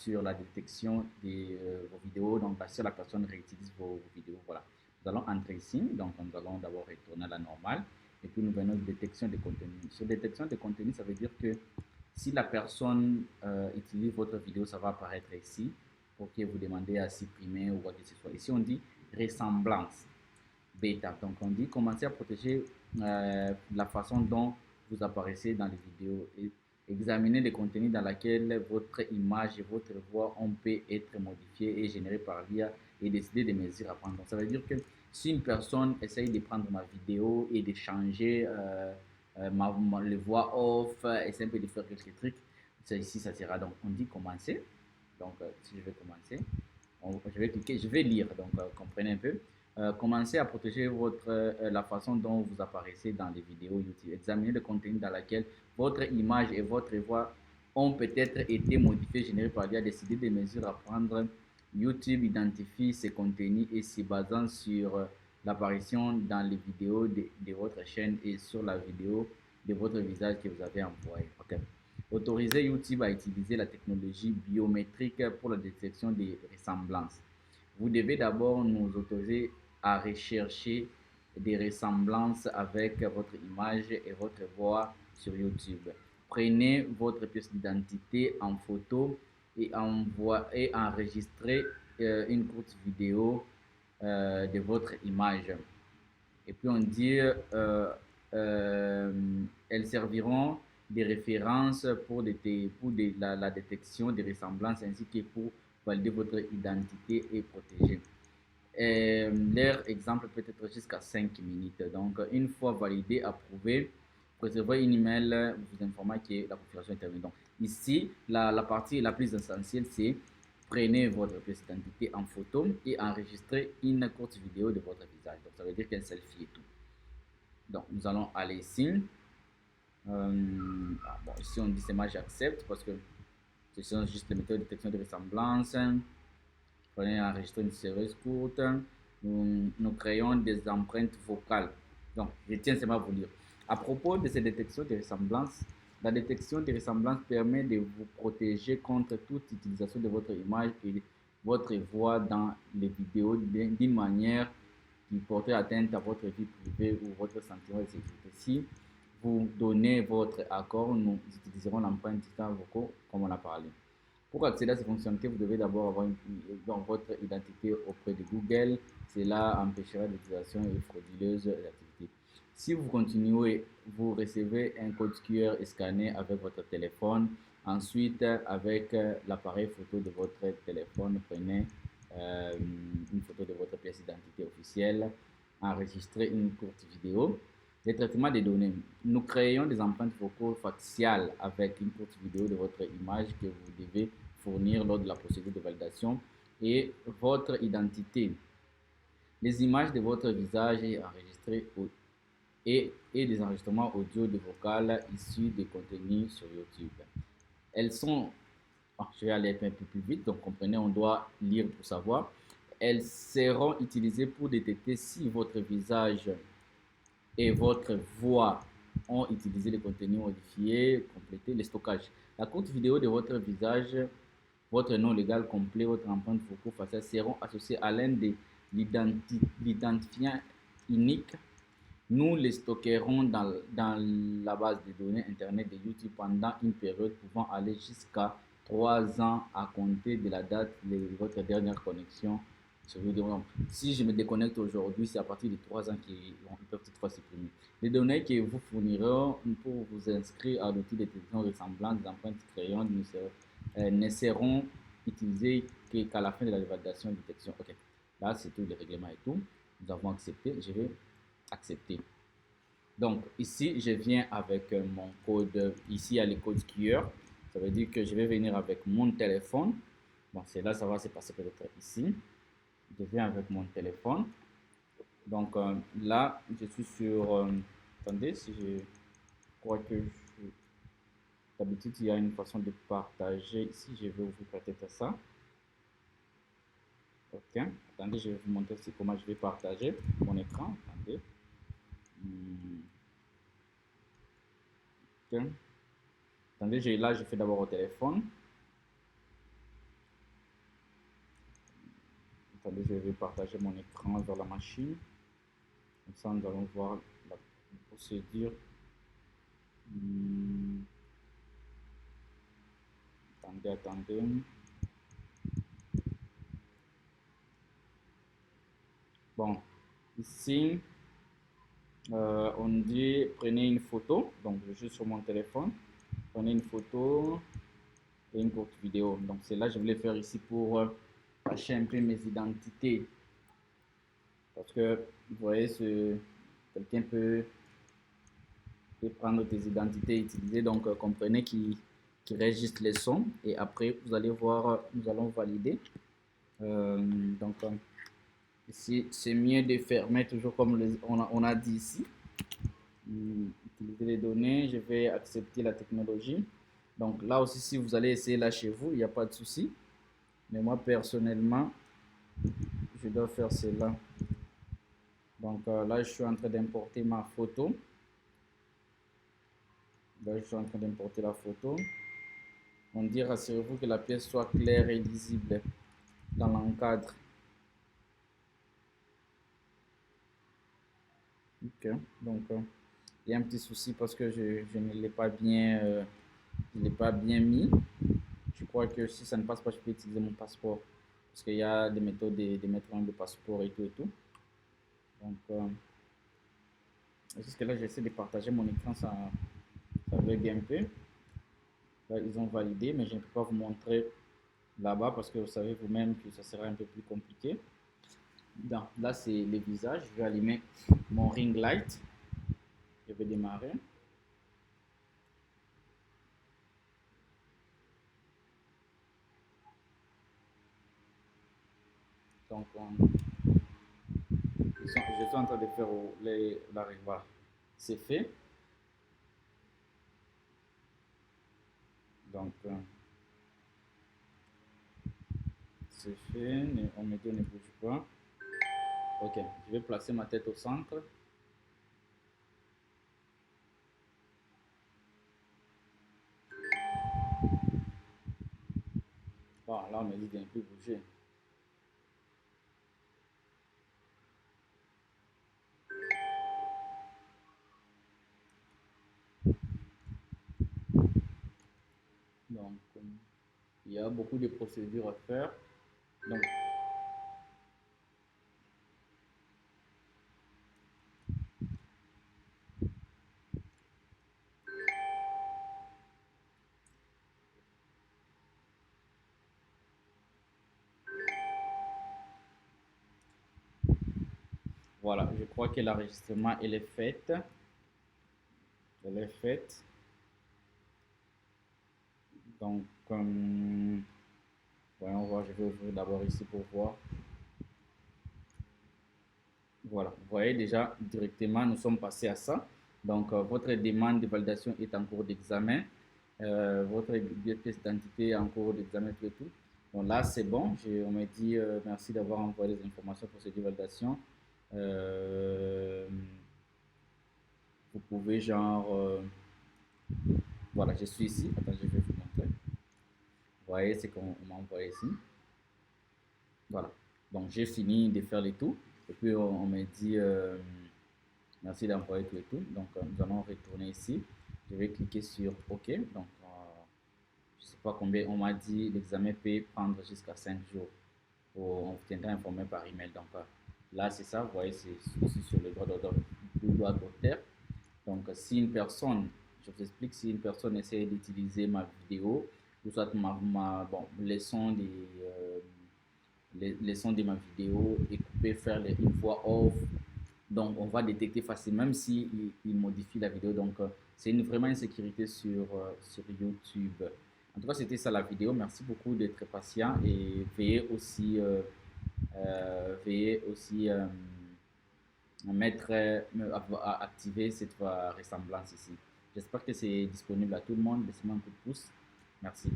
sur la détection de vos vidéos, donc si la personne réutilise vos vidéos, voilà. Nous allons entrer ici, donc nous allons d'abord retourner à la normale, et puis nous venons détection de contenu. Sur détection de contenu, ça veut dire que si la personne utilise votre vidéo, ça va apparaître ici, pour que vous demandez à supprimer ou quoi que ce soit. Ici, on dit ressemblance, bêta. Donc on dit commencer à protéger la façon dont vous apparaissez dans les vidéos et examiner les contenus dans lesquels votre image et votre voix ont pu être modifiées et générées par l'IA et décider des mesures à prendre. Donc ça veut dire que si une personne essaye de prendre ma vidéo et de changer le voix off, essaie un peu de faire quelques trucs, ça ici ça sera donc on dit commencer. Donc si je vais commencer, je vais cliquer, je vais lire, donc comprenez un peu. Commencez à protéger la façon dont vous apparaissez dans les vidéos YouTube. Examinez le contenu dans lequel votre image et votre voix ont peut-être été modifiées, générées par l'IA, décider des mesures à prendre. YouTube identifie ces contenus et se basant sur l'apparition dans les vidéos de votre chaîne et sur la vidéo de votre visage que vous avez envoyé. Okay. Autorisez YouTube à utiliser la technologie biométrique pour la détection des ressemblances. Vous devez d'abord nous autoriser à rechercher des ressemblances avec votre image et votre voix sur YouTube. Prenez votre pièce d'identité en photo et enregistrez une courte vidéo de votre image. Et puis on dit, elles serviront des références pour la détection des ressemblances ainsi que pour valider votre identité et protéger. Leur exemple peut être jusqu'à 5 minutes. Donc, une fois validé, approuvé, recevez une email vous informant que la configuration est terminée. Donc, ici, la partie la plus essentielle, c'est prenez votre pièce d'identité en photo et enregistrez une courte vidéo de votre visage. Donc, ça veut dire qu'un selfie et tout. Donc, nous allons aller ici. Bon, ici, on dit c'est moi, j'accepte parce que ce sont juste les méthodes de détection de ressemblance. Prenez enregistrer une série courte. Nous créons des empreintes vocales. Donc, je tiens seulement à vous dire. À propos de ces détections de ressemblance, la détection de ressemblance permet de vous protéger contre toute utilisation de votre image et votre voix dans les vidéos d'une manière qui porterait atteinte à votre vie privée ou votre sentiment de sécurité. Si vous donnez votre accord, nous utiliserons l'empreinte digitale vocale comme on a parlé. Pour accéder à ces fonctionnalités, vous devez d'abord avoir votre identité auprès de Google. Cela empêchera l'utilisation frauduleuse de l'activité. Si vous continuez, vous recevez un code QR scanné avec votre téléphone. Ensuite, avec l'appareil photo de votre téléphone, prenez une photo de votre pièce d'identité officielle, enregistrez une courte vidéo. Les traitements des données. Nous créons des empreintes vocales faciales avec une courte vidéo de votre image que vous devez fournir lors de la procédure de validation et votre identité. Les images de votre visage est enregistrées et des enregistrements audio de vocal issus des contenus sur YouTube. Elles sont, je vais aller un peu plus vite, donc comprenez, on doit lire pour savoir. Elles seront utilisées pour détecter si votre visage et votre voix ont utilisé les contenus modifiés, complétés, le stockage. La courte vidéo de votre visage, votre nom légal complet, votre empreinte vocale faciale seront associés à l'un de l'identifiant unique. Nous les stockerons dans la base de données Internet de YouTube pendant une période pouvant aller jusqu'à 3 ans à compter de la date de votre dernière connexion sur YouTube. Donc, si je me déconnecte aujourd'hui, c'est à partir de 3 ans qu'ils peuvent toutefois supprimer. Les données que vous fournirez pour vous inscrire à l'outil de détection ressemblante des empreintes crayons ne seront utilisées qu'à la fin de la validation de détection. Ok, là c'est tout, les règlements et tout. Nous avons accepté, je vais accepter. Donc ici, je viens avec mon code. Ici, il y a le code QR. Ça veut dire que je vais venir avec mon téléphone. Bon, c'est là, ça va se passer peut-être ici. Je viens avec mon téléphone. Donc là, je suis sur... attendez, si je crois que d'habitude, il y a une façon de partager. Ici, je vais ouvrir peut-être ça. Ok. Attendez, je vais vous montrer comment je vais partager mon écran. Attendez. Okay. Attendez, là, je fais d'abord au téléphone. Attendez, je vais partager mon écran vers la machine. Comme ça, nous allons voir la procédure. Attendez. Bon, ici, on dit prenez une photo. Donc, je suis sur mon téléphone. Prenez une photo et une courte vidéo. Donc, c'est là que je voulais faire ici pour cacher un peu mes identités. Parce que, vous voyez, quelqu'un peut prendre tes identités et utiliser. Donc, comprenez qu'il registre les sons. Et après, vous allez voir, nous allons valider. Donc, ici, c'est mieux de fermer toujours comme on a dit ici. Utiliser les données, je vais accepter la technologie. Donc là aussi, si vous allez essayer là chez vous, il n'y a pas de souci. Mais moi, personnellement, je dois faire cela. Donc là, je suis en train d'importer ma photo. Là, je suis en train d'importer la photo. On dit, rassurez-vous que la pièce soit claire et lisible dans l'encadre. Ok, donc il y a un petit souci parce que je ne l'ai pas bien, mis. Je crois que si ça ne passe pas, je peux utiliser mon passeport. Parce qu'il y a des méthodes de mettre un de passeport et tout et tout. Donc, jusque là, j'essaie de partager mon écran, ça bug un peu. Là, ils ont validé, mais je ne peux pas vous montrer là-bas parce que vous savez vous-même que ça sera un peu plus compliqué. Donc, là, c'est les visages. Je vais allumer mon ring light. Je vais démarrer. Donc, je suis en train de faire la revoir. C'est fait. Donc, c'est fait. On me dit ne bouge pas. Ok, je vais placer ma tête au centre. Bon, là, on me dit d'un peu bouger. Donc, il y a beaucoup de procédures à faire. Donc, voilà, je crois que l'enregistrement, elle est faite. Elle est faite. Donc, voyons voir, je vais ouvrir d'abord ici pour voir. Voilà, vous voyez déjà directement, nous sommes passés à ça. Donc, votre demande de validation est en cours d'examen. Votre pièce d'identité est en cours d'examen, tout et tout. Donc là, c'est bon. On m'a dit merci d'avoir envoyé les informations pour cette validation. Vous pouvez genre... voilà, je suis ici. Attends, je vais vous montrer. Vous voyez ce qu'on m'a envoyé ici. Voilà. Donc, j'ai fini de faire les tout. Et puis, on m'a dit merci d'envoyer tout et tout. Donc, nous allons retourner ici. Je vais cliquer sur OK. Donc, je ne sais pas combien. On m'a dit l'examen peut prendre jusqu'à 5 jours. On vous tiendra informé par email. Donc, là, c'est ça. Vous voyez, c'est aussi sur le droit d'auteur. Donc, si une personne, je vous explique, si une personne essaie d'utiliser ma vidéo, ou soit les sons les sons de ma vidéo et couper, faire une voix off. Donc, on va détecter facilement, même si il modifie la vidéo. Donc, c'est vraiment une sécurité sur YouTube. En tout cas, c'était ça la vidéo. Merci beaucoup d'être patient et veuillez aussi, à activer cette ressemblance ici. J'espère que c'est disponible à tout le monde. Laissez-moi un coup de pouce. Merci.